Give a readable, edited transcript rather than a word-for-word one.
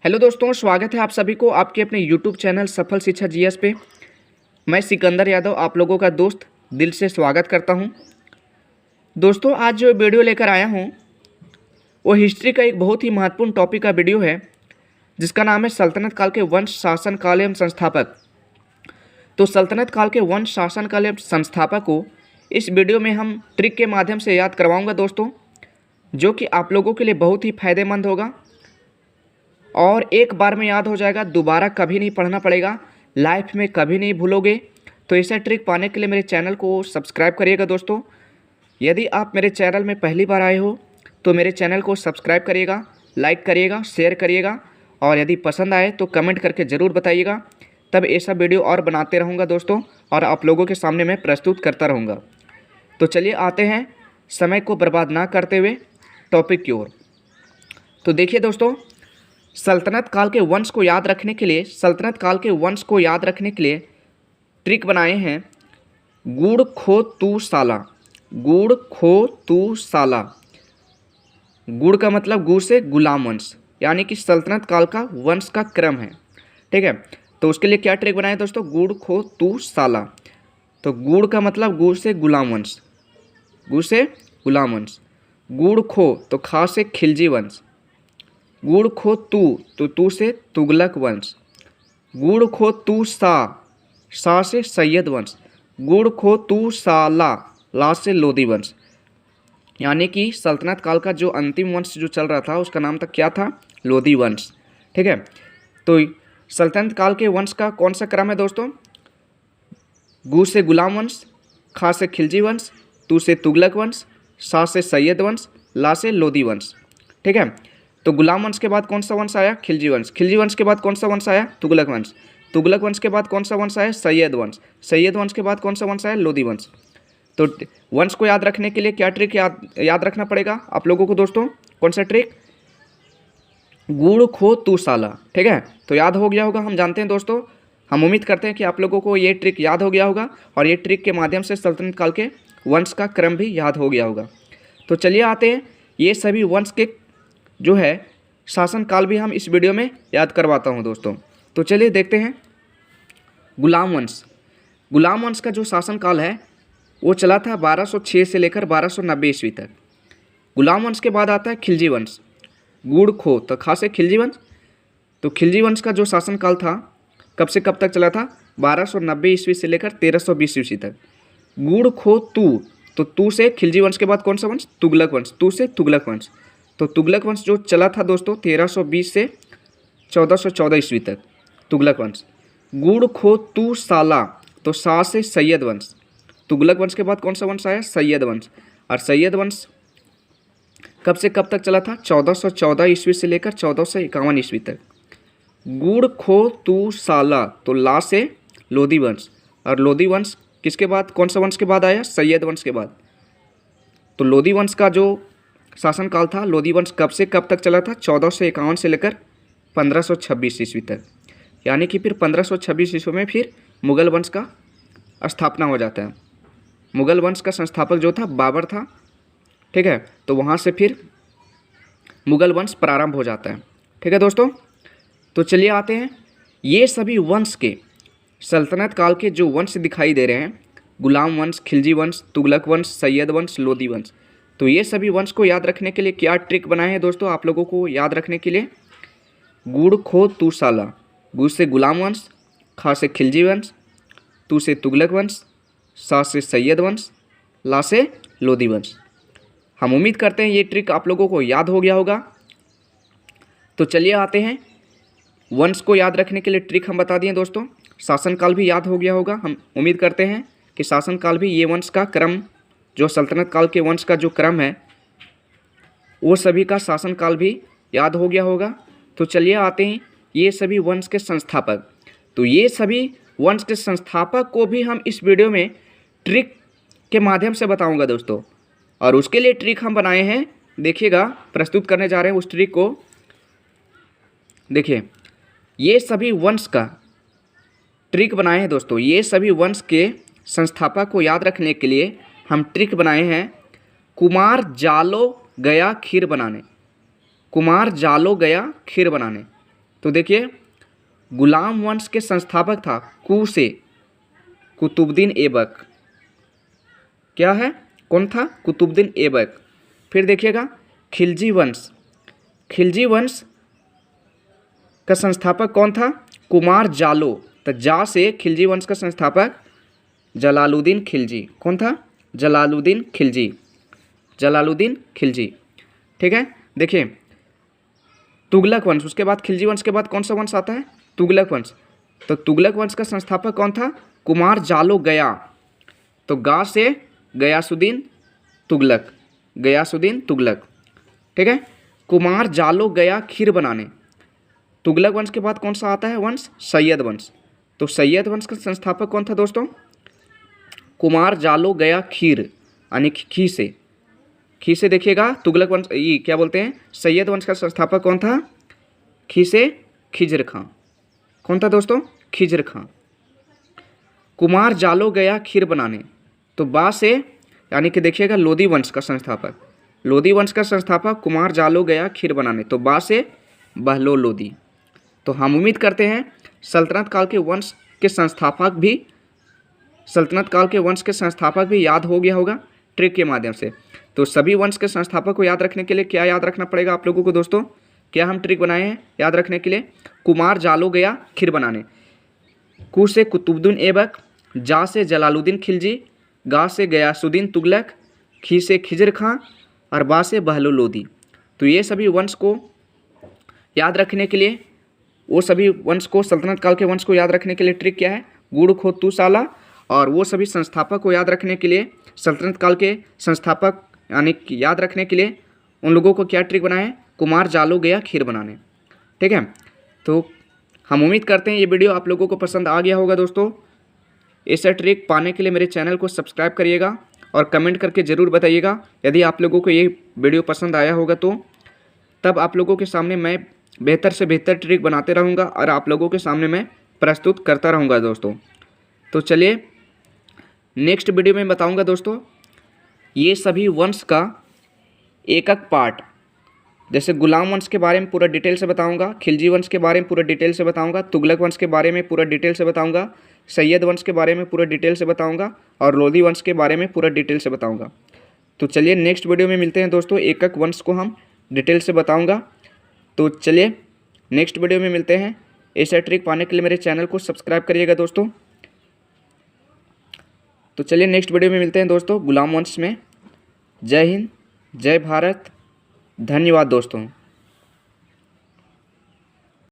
Hello दोस्तों, स्वागत है आप सभी को आपके अपने यूट्यूब चैनल सफल शिक्षा जीएस पे। मैं सिकंदर यादव आप लोगों का दोस्त दिल से स्वागत करता हूं। दोस्तों, आज जो वीडियो लेकर आया हूं वो हिस्ट्री का एक बहुत ही महत्वपूर्ण टॉपिक का वीडियो है, जिसका नाम है सल्तनत काल के वंश शासन काल एवं संस्थापक। तो सल्तनत काल के वंश शासन काल एवं संस्थापक को इस वीडियो में हम ट्रिक के माध्यम से याद करवाऊँगा दोस्तों, जो कि आप लोगों के लिए बहुत ही फ़ायदेमंद होगा और एक बार में याद हो जाएगा, दोबारा कभी नहीं पढ़ना पड़ेगा, लाइफ में कभी नहीं भूलोगे। तो ऐसा ट्रिक पाने के लिए मेरे चैनल को सब्सक्राइब करिएगा दोस्तों। यदि आप मेरे चैनल में पहली बार आए हो तो मेरे चैनल को सब्सक्राइब करिएगा, लाइक करिएगा, शेयर करिएगा और यदि पसंद आए तो कमेंट करके ज़रूर बताइएगा। तब ऐसा वीडियो और बनाते रहूँगा दोस्तों और आप लोगों के सामने मैं प्रस्तुत करता रहूँगा। तो चलिए आते हैं समय को बर्बाद ना करते हुए टॉपिक की ओर। तो देखिए दोस्तों, सल्तनत काल के वंश को याद रखने के लिए ट्रिक बनाए हैं गुड़ खो तू साला। गुड़ खो तू साला, गुड़ का मतलब गुड़ से गुलाम वंश, यानी कि सल्तनत काल का वंश का क्रम है। ठीक है, तो उसके लिए क्या ट्रिक बनाए दोस्तों, गुड़ खो तू साला। तो गुड़ का मतलब गुड़ से गुलाम वंश, गुड़ से गुलाम वंश। गुड़ खो तो खा से खिलजी वंश। गुड़ खो तू तो तू से तुगलक वंश। गुड़ खो तू सा से सैयद वंश। गुड़ खो तू साला, ला से लोधी वंश। यानी कि सल्तनत काल का जो अंतिम वंश जो चल रहा था उसका नाम था क्या था, लोधी वंश। ठीक है, तो सल्तनत काल के वंश का कौन सा क्रम है दोस्तों, गुड़ से गुलाम वंश, खा से खिलजी वंश, तू से तुगलक वंश, सा से सैयद वंश, ला से लोधी वंश। ठीक है, तो गुलाम वंश के बाद कौन सा वंश आया, खिलजी वंश। खिलजी वंश के बाद कौन सा वंश आया, तुगलक वंश। तुगलक वंश के बाद कौन सा वंश आया, सैयद वंश। सैयद वंश के बाद कौन सा वंश आया, लोधी वंश। तो वंश को याद रखने के लिए क्या ट्रिक याद रखना पड़ेगा आप लोगों को दोस्तों, कौन सा ट्रिक, गुड़ खो तू साला। ठीक है, तो याद हो गया होगा, हम जानते हैं दोस्तों, हम उम्मीद करते हैं कि आप लोगों को ये ट्रिक याद हो गया होगा और ये ट्रिक के माध्यम से सल्तनत काल के वंश का क्रम भी याद हो गया होगा। तो चलिए आते हैं, ये सभी वंश के जो है शासन काल भी हम इस वीडियो में याद करवाता हूं दोस्तों। तो चलिए देखते हैं गुलाम वंश। गुलाम वंश का जो शासन काल है वो चला था 1206 से लेकर 1290 ईस्वी तक। गुलाम वंश के बाद आता है खिलजी वंश। गुड़ खो तो खा से खिलजी वंश। तो खिलजी वंश का जो शासन काल था कब से कब तक चला था, 1290 ईस्वी से लेकर 1320 ईस्वी तक। गुड़ खो तू तो तू से खिलजी वंश के बाद कौन सा वंश, तुगलक वंश। तू से तुगलक वंश। तो तुगलक वंश जो चला था दोस्तों 1320 से 1414 ईस्वी तक, तुगलक वंश। गुड़ खो तू साला तो सा से सैयद वंश। तुगलक वंश के बाद कौन सा वंश आया, सैयद वंश। और सैयद वंश कब से कब तक चला था, 1414 ईस्वी से लेकर 1451 ईस्वी तक। गुड़ खो तू साला तो ला से लोधी वंश। और लोधी वंश किसके बाद, कौन सा वंश के बाद आया, सैयद वंश के बाद। तो लोधी वंश का जो शासन काल था, लोधी वंश कब से कब तक चला था, 1451 से लेकर 1526 ईस्वी तक। यानी कि फिर 1526 ईस्वी में फिर मुगल वंश का स्थापना हो जाता है। मुगल वंश का संस्थापक जो था बाबर था। ठीक है, तो वहाँ से फिर मुगल वंश प्रारंभ हो जाता है। ठीक है दोस्तों, तो चलिए आते हैं, ये सभी वंश के सल्तनत काल के जो वंश दिखाई दे रहे हैं, गुलाम वंश, खिलजी वंश, तुगलक वंश, सैयद वंश, लोधी वंश, तो ये सभी वंश को याद रखने के लिए क्या ट्रिक बनाए हैं दोस्तों आप लोगों को याद रखने के लिए, गुड़ खो तू साला। गुड़ से गुलाम वंश, खा से खिलजी वंश, तू से तुगलक वंश, सा से सैयद वंश, ला से लोधी वंश। हम उम्मीद करते हैं ये ट्रिक आप लोगों को याद हो गया होगा। तो चलिए आते हैं, वंश को याद रखने के लिए ट्रिक हम बता दिए दोस्तों, शासनकाल भी याद हो गया होगा। हम उम्मीद करते हैं कि शासनकाल भी, ये वंश का क्रम जो सल्तनत काल के वंश का जो क्रम है वो सभी का शासन काल भी याद हो गया होगा। तो चलिए आते हैं ये सभी वंश के संस्थापक। तो ये सभी वंश के संस्थापक को भी हम इस वीडियो में ट्रिक के माध्यम से बताऊंगा दोस्तों, और उसके लिए ट्रिक हम बनाए हैं, देखिएगा, प्रस्तुत करने जा रहे हैं उस ट्रिक को। देखिए, ये सभी वंश का ट्रिक बनाए हैं दोस्तों, ये सभी वंश के संस्थापक को याद रखने के लिए हम ट्रिक बनाए हैं कुमार जालो गया खीर बनाने। कुमार जालो गया खीर बनाने। तो देखिए गुलाम वंश के संस्थापक था कू से कुतुबुद्दीन ऐबक। क्या है, कौन था? कुतुबुद्दीन ऐबक। फिर देखिएगा खिलजी वंश, खिलजी वंश का संस्थापक कौन था? कुमार जालो। तो जा से खिलजी वंश का संस्थापक जलालुद्दीन खिलजी। कौन था? जलालुद्दीन खिलजी, जलालुद्दीन खिलजी। ठीक है। देखिए तुगलक वंश, उसके बाद खिलजी वंश के बाद कौन सा वंश आता है? तुगलक वंश। तो तुगलक वंश का संस्थापक कौन था? कुमार जालो गया। तो गा से गयासुद्दीन तुगलक, गयासुद्दीन तुगलक। ठीक है। कुमार जालो गया खीर बनाने। तुगलक वंश के बाद कौन सा आता है वंश? सैयद वंश। तो सैयद वंश का संस्थापक कौन था दोस्तों? कुमार जालो गया खीर, यानी खी से, खी से देखिएगा तुगलक वंश, ये क्या बोलते हैं, सैयद वंश का संस्थापक कौन था? खी से खिज्र खां। कौन था दोस्तों? खिज्र खां। कुमार जालो गया खीर बनाने। तो बा से, यानी कि देखिएगा लोदी वंश का संस्थापक, लोदी वंश का संस्थापक कुमार जालो गया खीर बनाने। तो बा से बहलो लोदी। तो हम उम्मीद करते हैं सल्तनत काल के वंश के संस्थापक भी, सल्तनत काल के वंश के संस्थापक भी याद हो गया होगा ट्रिक के माध्यम से। तो सभी वंश के संस्थापक को याद रखने के लिए क्या याद रखना पड़ेगा आप लोगों को दोस्तों? क्या हम ट्रिक बनाए हैं याद रखने के लिए? कुमार जालो गया खीर बनाने, कू से कुतुबुद्दीन ऐबक, जा से जलालुद्दीन खिलजी, गा से गयासुद्दीन तुगलक, खी से खिज्र खां और बा से बहलो लोदी। तो ये सभी वंश को याद रखने के लिए, वो सभी वंश को, सल्तनत काल के वंश को याद रखने के लिए ट्रिक क्या है? गुड़ खो तू साला। और वो सभी संस्थापक को याद रखने के लिए, सल्तनत काल के संस्थापक यानी याद रखने के लिए उन लोगों को क्या ट्रिक बनाए? कुमार जालो गया खीर बनाने। ठीक है। तो हम उम्मीद करते हैं ये वीडियो आप लोगों को पसंद आ गया होगा दोस्तों। ऐसा ट्रिक पाने के लिए मेरे चैनल को सब्सक्राइब करिएगा और कमेंट करके ज़रूर बताइएगा यदि आप लोगों को ये वीडियो पसंद आया होगा तो। तब आप लोगों के सामने मैं बेहतर से बेहतर ट्रिक बनाते रहूँगा और आप लोगों के सामने मैं प्रस्तुत करता रहूँगा दोस्तों। तो चलिए नेक्स्ट वीडियो में बताऊँगा दोस्तों ये सभी वंश का एक एक पार्ट, जैसे गुलाम वंश के बारे में पूरा डिटेल से बताऊंगा, खिलजी वंश के बारे में पूरा डिटेल से बताऊंगा, तुगलक वंश के बारे में पूरा डिटेल से बताऊंगा, सैयद वंश के बारे में पूरा डिटेल से बताऊंगा और लोधी वंश के बारे में पूरा डिटेल से बताऊंगा। तो चलिए नेक्स्ट वीडियो में मिलते हैं दोस्तों, एक एक वंश को हम डिटेल से बताऊँगा। तो चलिए नेक्स्ट वीडियो में मिलते हैं। ऐसा ट्रिक पाने के लिए मेरे चैनल को सब्सक्राइब करिएगा दोस्तों। तो चलिए नेक्स्ट वीडियो में मिलते हैं दोस्तों गुलाम वंश में। जय हिंद, जय भारत, धन्यवाद दोस्तों।